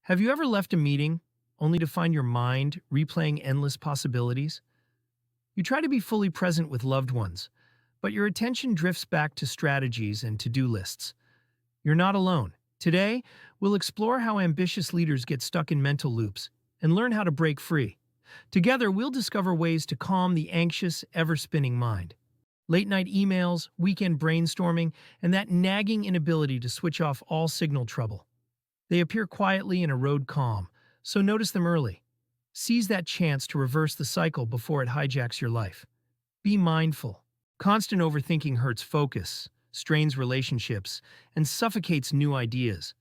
Have you ever left a meeting only to find your mind replaying endless possibilities? You try to be fully present with loved ones, but your attention drifts back to strategies and to-do lists. You're not alone. Today, we'll explore how ambitious leaders get stuck in mental loops and learn how to break free. Together, we'll discover ways to calm the anxious, ever-spinning mind. Late-night emails, weekend brainstorming, and that nagging inability to switch off all signal trouble. They appear quietly and erode calm, so notice them early. Seize that chance to reverse the cycle before it hijacks your life. Be mindful. Constant overthinking hurts focus, strains relationships, and suffocates new ideas.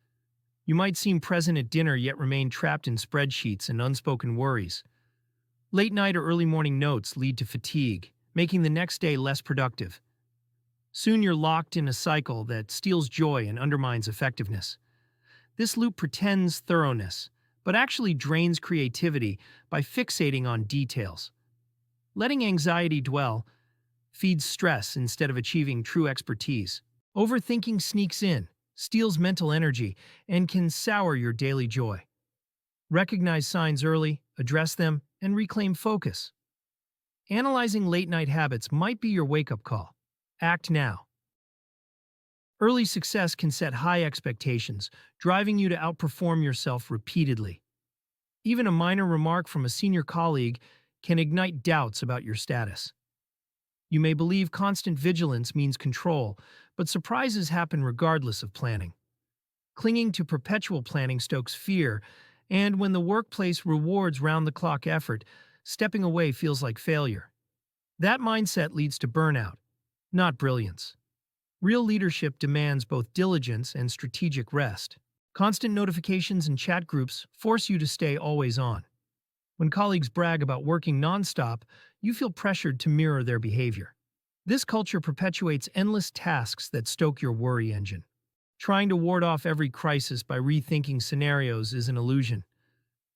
You might seem present at dinner yet remain trapped in spreadsheets and unspoken worries. Late night or early morning notes lead to fatigue, making the next day less productive. Soon you're locked in a cycle that steals joy and undermines effectiveness. This loop pretends thoroughness, but actually drains creativity by fixating on details. Letting anxiety dwell feeds stress instead of achieving true expertise. Overthinking sneaks in, steals mental energy, and can sour your daily joy. Recognize signs early, address them, and reclaim focus. Analyzing late-night habits might be your wake-up call. Act now. Early success can set high expectations, driving you to outperform yourself repeatedly. Even a minor remark from a senior colleague can ignite doubts about your status. You may believe constant vigilance means control, but surprises happen regardless of planning. Clinging to perpetual planning stokes fear, and when the workplace rewards round-the-clock effort, stepping away feels like failure. That mindset leads to burnout, not brilliance. Real leadership demands both diligence and strategic rest. Constant notifications and chat groups force you to stay always on. When colleagues brag about working nonstop, you feel pressured to mirror their behavior. This culture perpetuates endless tasks that stoke your worry engine. Trying to ward off every crisis by rethinking scenarios is an illusion.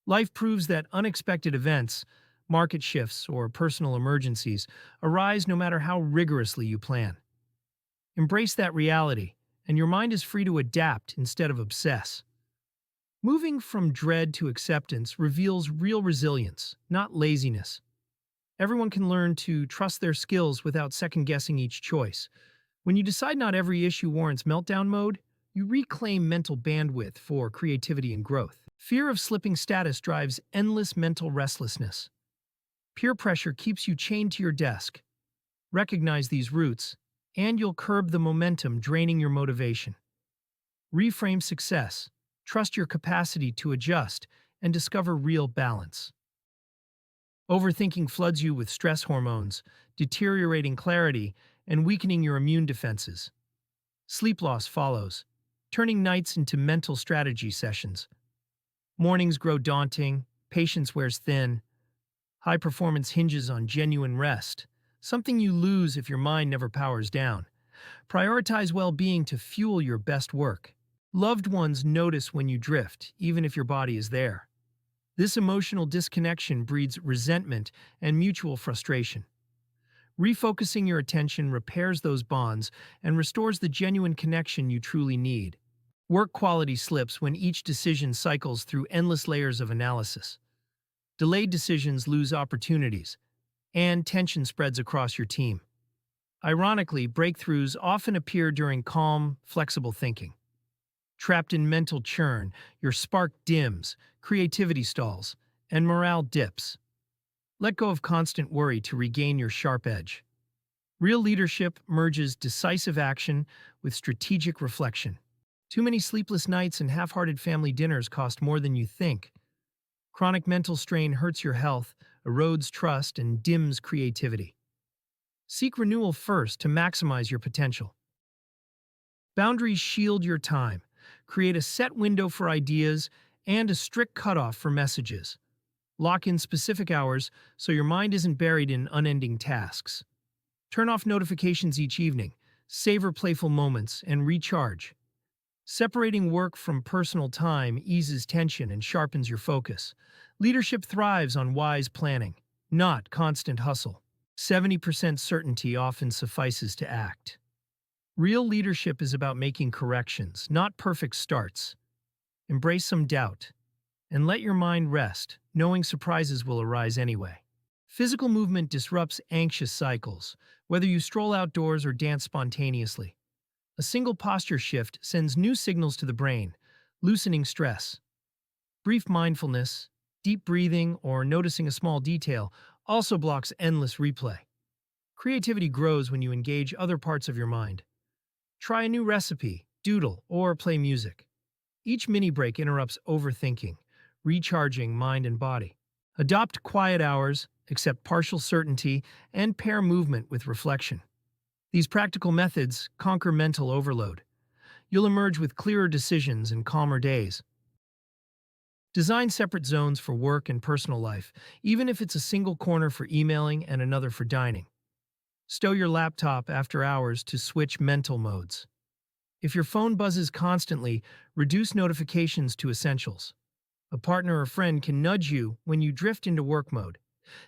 Life proves that unexpected events, market shifts, or personal emergencies arise no matter how rigorously you plan. Embrace that reality, and your mind is free to adapt instead of obsess. Moving from dread to acceptance reveals real resilience, not laziness. Everyone can learn to trust their skills without second-guessing each choice. When you decide not every issue warrants meltdown mode, you reclaim mental bandwidth for creativity and growth. Fear of slipping status drives endless mental restlessness. Peer pressure keeps you chained to your desk. Recognize these roots, and you'll curb the momentum draining your motivation. Reframe success, trust your capacity to adjust, and discover real balance. Overthinking floods you with stress hormones, deteriorating clarity, and weakening your immune defenses. Sleep loss follows, turning nights into mental strategy sessions. Mornings grow daunting, patience wears thin. High performance hinges on genuine rest, something you lose if your mind never powers down. Prioritize well-being to fuel your best work. Loved ones notice when you drift, even if your body is there. This emotional disconnection breeds resentment and mutual frustration. Refocusing your attention repairs those bonds and restores the genuine connection you truly need. Work quality slips when each decision cycles through endless layers of analysis. Delayed decisions lose opportunities, and tension spreads across your team. Ironically, breakthroughs often appear during calm, flexible thinking. Trapped in mental churn, your spark dims, creativity stalls, and morale dips. Let go of constant worry to regain your sharp edge. Real leadership merges decisive action with strategic reflection. Too many sleepless nights and half-hearted family dinners cost more than you think. Chronic mental strain hurts your health, erodes trust, and dims creativity. Seek renewal first to maximize your potential. Boundaries shield your time. Create a set window for ideas and a strict cutoff for messages. Lock in specific hours so your mind isn't buried in unending tasks. Turn off notifications each evening, savor playful moments, and recharge. Separating work from personal time eases tension and sharpens your focus. Leadership thrives on wise planning, not constant hustle. 70% certainty often suffices to act. Real leadership is about making corrections, not perfect starts. Embrace some doubt. and let your mind rest, knowing surprises will arise anyway. Physical movement disrupts anxious cycles, whether you stroll outdoors or dance spontaneously. A single posture shift sends new signals to the brain, loosening stress. Brief mindfulness, deep breathing, or noticing a small detail also blocks endless replay. Creativity grows when you engage other parts of your mind. Try a new recipe, doodle, or play music. Each mini break interrupts overthinking, recharging mind and body. Adopt quiet hours, accept partial certainty, and pair movement with reflection. These practical methods conquer mental overload. You'll emerge with clearer decisions and calmer days. Design separate zones for work and personal life, even if it's a single corner for emailing and another for dining. Stow your laptop after hours to switch mental modes. If your phone buzzes constantly, reduce notifications to essentials. A partner or friend can nudge you when you drift into work mode.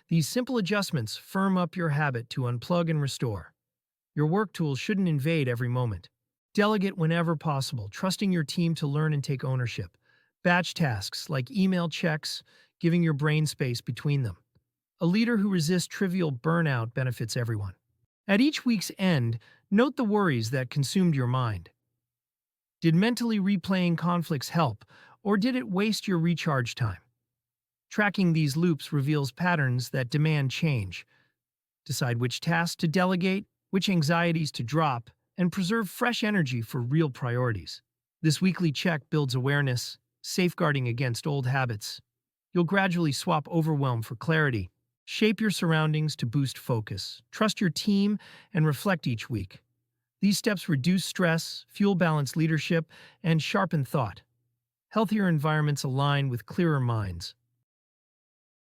These simple adjustments firm up your habit to unplug and restore. Your work tools shouldn't invade every moment. Delegate whenever possible, trusting your team to learn and take ownership. Batch tasks like email checks, giving your brain space between them. A leader who resists trivial burnout benefits everyone. At each week's end, note the worries that consumed your mind. Did mentally replaying conflicts help, or did it waste your recharge time? Tracking these loops reveals patterns that demand change. Decide which tasks to delegate, which anxieties to drop, and preserve fresh energy for real priorities. This weekly check builds awareness, safeguarding against old habits. You'll gradually swap overwhelm for clarity. Shape your surroundings to boost focus. Trust your team and reflect each week. These steps reduce stress, fuel balanced leadership, and sharpen thought. Healthier environments align with clearer minds.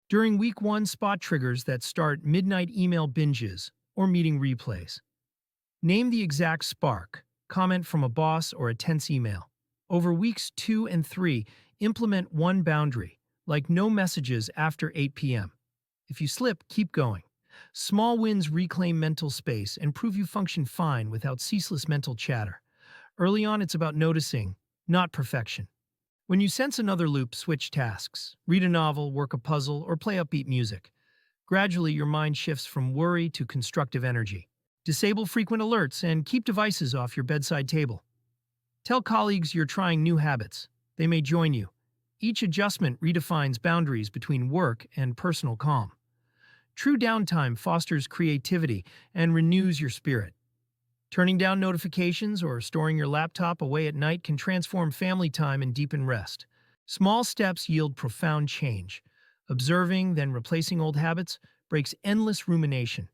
During week 1, spot triggers that start midnight email binges or meeting replays. Name the exact spark, comment from a boss or a tense email. Over weeks 2 and 3, implement one boundary, like no messages after 8 p.m. If you slip, keep going. Small wins reclaim mental space and prove you function fine without ceaseless mental chatter. Early on, it's about noticing, not perfection. When you sense another loop, switch tasks. Read a novel, work a puzzle, or play upbeat music. Gradually, your mind shifts from worry to constructive energy. Disable frequent alerts and keep devices off your bedside table. Tell colleagues you're trying new habits. They may join you. Each adjustment redefines boundaries between work and personal calm. True downtime fosters creativity and renews your spirit. Turning down notifications or storing your laptop away at night can transform family time and deepen rest. Small steps yield profound change. Observing, then replacing old habits breaks endless rumination.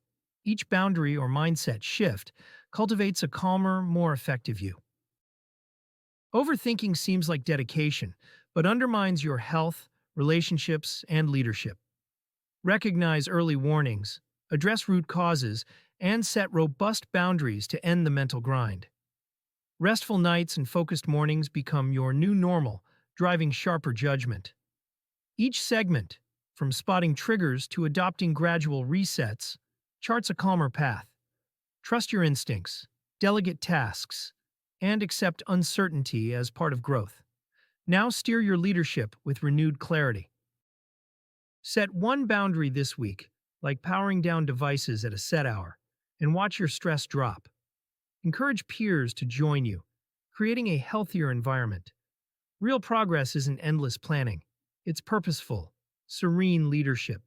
Each boundary or mindset shift cultivates a calmer, more effective you. Overthinking seems like dedication, but undermines your health, relationships, and leadership. Recognize early warnings, address root causes, and set robust boundaries to end the mental grind. Restful nights and focused mornings become your new normal, driving sharper judgment. Each segment, from spotting triggers to adopting gradual resets, charts a calmer path. Trust your instincts, delegate tasks, and accept uncertainty as part of growth. Now steer your leadership with renewed clarity. Set one boundary this week, like powering down devices at a set hour, and watch your stress drop. Encourage peers to join you, creating a healthier environment. Real progress isn't endless planning. It's purposeful, serene leadership.